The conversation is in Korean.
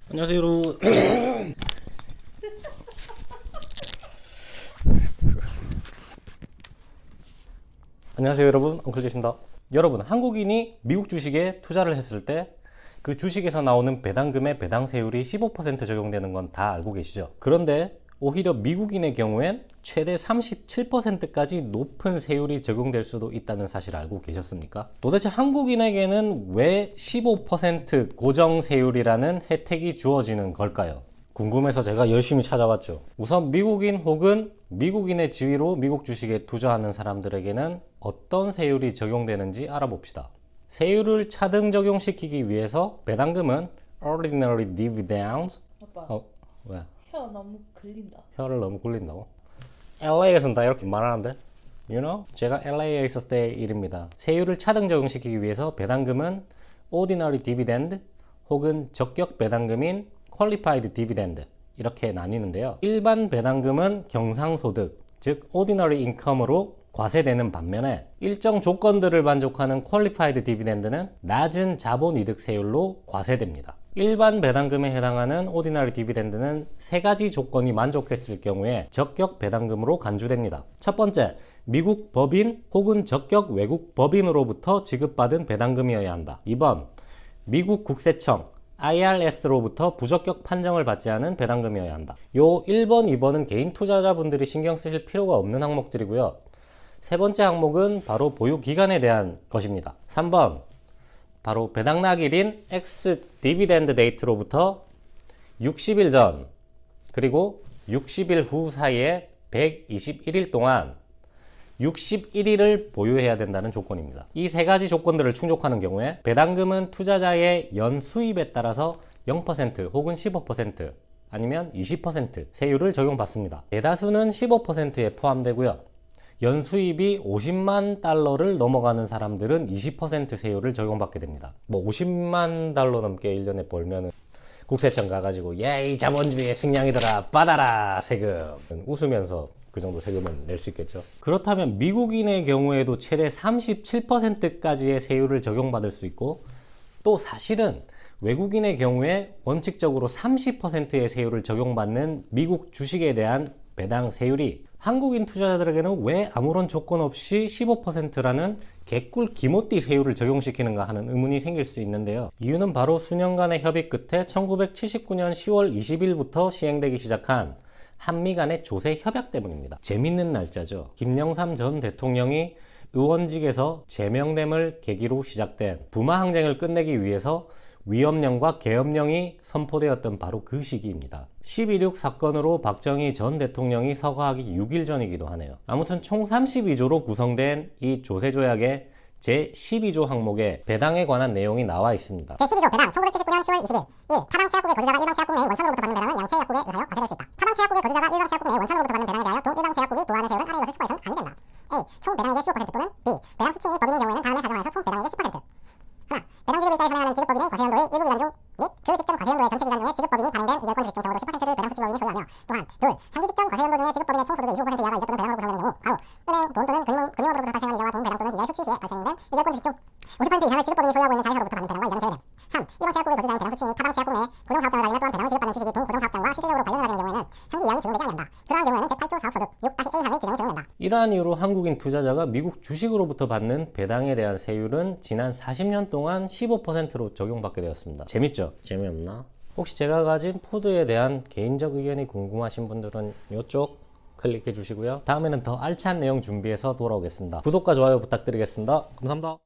안녕하세요 여러분. 안녕하세요 여러분, 엉클제시입니다. 여러분, 한국인이 미국 주식에 투자를 했을 때 그 주식에서 나오는 배당금의 배당세율이 15% 적용되는 건 다 알고 계시죠? 그런데 오히려 미국인의 경우엔 최대 37%까지 높은 세율이 적용될 수도 있다는 사실을 알고 계셨습니까? 도대체 한국인에게는 왜 15% 고정세율이라는 혜택이 주어지는 걸까요? 궁금해서 제가 열심히 찾아봤죠. 우선 미국인 혹은 미국인의 지위로 미국 주식에 투자하는 사람들에게는 어떤 세율이 적용되는지 알아봅시다. 세율을 차등 적용시키기 위해서 배당금은 Ordinary Dividends. 아빠, 왜? 혀 너무 걸린다. 혀를 너무 굴린다고? LA에서는 다 이렇게 말하는데? You know? 제가 LA에 있었을 때 일입니다. 세율을 차등 적용시키기 위해서 배당금은 Ordinary Dividend 혹은 적격 배당금인 Qualified Dividend 이렇게 나뉘는데요. 일반 배당금은 경상소득, 즉 Ordinary Income으로 과세되는 반면에 일정 조건들을 만족하는 Qualified Dividend는 낮은 자본이득 세율로 과세됩니다. 일반 배당금에 해당하는 Ordinary Dividend는 세 가지 조건이 만족했을 경우에 적격 배당금으로 간주됩니다. 첫 번째, 미국 법인 혹은 적격 외국 법인으로부터 지급받은 배당금이어야 한다. 2번, 미국 국세청 IRS로부터 부적격 판정을 받지 않은 배당금이어야 한다. 요 1번, 2번은 개인 투자자분들이 신경 쓰실 필요가 없는 항목들이고요. 세 번째 항목은 바로 보유기간에 대한 것입니다. 3번, 바로 배당락일인 ex-dividend date로부터 60일 전 그리고 60일 후 사이에 121일 동안 61일을 보유해야 된다는 조건입니다. 이 세 가지 조건들을 충족하는 경우에 배당금은 투자자의 연 수입에 따라서 0% 혹은 15% 아니면 20% 세율을 적용받습니다. 대다수는 15%에 포함되고요. 연수입이 50만 달러를 넘어가는 사람들은 20% 세율을 적용받게 됩니다. 뭐 50만 달러 넘게 1년에 벌면은 국세청 가가지고 예이 자본주의의 승량이더라 받아라 세금 웃으면서 그 정도 세금은 낼 수 있겠죠. 그렇다면 미국인의 경우에도 최대 37%까지의 세율을 적용받을 수 있고, 또 사실은 외국인의 경우에 원칙적으로 30%의 세율을 적용받는 미국 주식에 대한 배당 세율이 한국인 투자자들에게는 왜 아무런 조건 없이 15%라는 개꿀 기모띠 세율을 적용시키는가 하는 의문이 생길 수 있는데요. 이유는 바로 수년간의 협의 끝에 1979년 10월 20일부터 시행되기 시작한 한미 간의 조세 협약 때문입니다. 재밌는 날짜죠. 김영삼 전 대통령이 의원직에서 제명됨을 계기로 시작된 부마 항쟁을 끝내기 위해서 위엄령과 계엄령이 선포되었던 바로 그 시기입니다. 12.6 사건으로 박정희 전 대통령이 서거하기 6일 전이기도 하네요. 아무튼 총 32조로 구성된 이 조세조약의 제12조 항목에 배당에 관한 내용이 나와 있습니다. 제12조 배당 1979년 10월 20일 1. 타방 체약국의 거주자가 일방 체약국 내의 원천으로부터 받는 배당은 양체 약국에 의하여 과세될 수 있다. 타방 체약국의 거주자가 일방 체약국 내의 원천으로부터 받는 배당에 대하여 동일방 체약국이 부과하는 세율은 아래의 것을 추가해서는 아니 된다. A. 총 배당액의 15% 또는 B. 배당 수치 및 법인의 경우에는 다음에 사정하여서 총 배당액의 10%. 하나, 배당 지급일자에 선행하는 지급법인의 과세연도의 일부 기간 중 및 그 직전 과세연도의 전체 기간 중에 지급법인이 발행된 의결권 주식 중 적어도 10%를 배당 수치법인이 소유하며, 또한 둘, 상기 직전 과세연도 중에 지급법인의 총 소득의 25% 이하가 이자 또는 배당으로 구성되는 경우 바로 은행, 돈 또는 금융업으로부터 발생하는 이자와 돈, 배당 또는 이자의 수치 시에 발생된 의결권 주식 중 50% 이상을 지급법인이 소유하고 있는 자회사로부터 받는 배당과 이자는 제외됨. 3. 일반 체약국의 거주자인 배당 수치 및 타방 체약국 내에 고정사업장을 다니며 또한 배당을 지급받는 주식이 동고정사업장과 실질적으로 관련을 가지는 경우에는 상기 이하이 적용되지 않는다. 그러한 경우에는 제8조 사업소득 6-A항의 규정이 적용된다. 이러한 이유로 한국인 투자자가 미국 주식으로부터 받는 배당에 대한 세율은 지난 40년 동안 15%로 적용받게 되었습니다. 재밌죠? 재미없나? 혹시 제가 가진 포드에 대한 개인적 의견이 궁금하신 분들은 이쪽 클릭해 주시고요. 다음에는 더 알찬 내용 준비해서 돌아오겠습니다. 구독과 좋아요 부탁드리겠습니다. 감사합니다.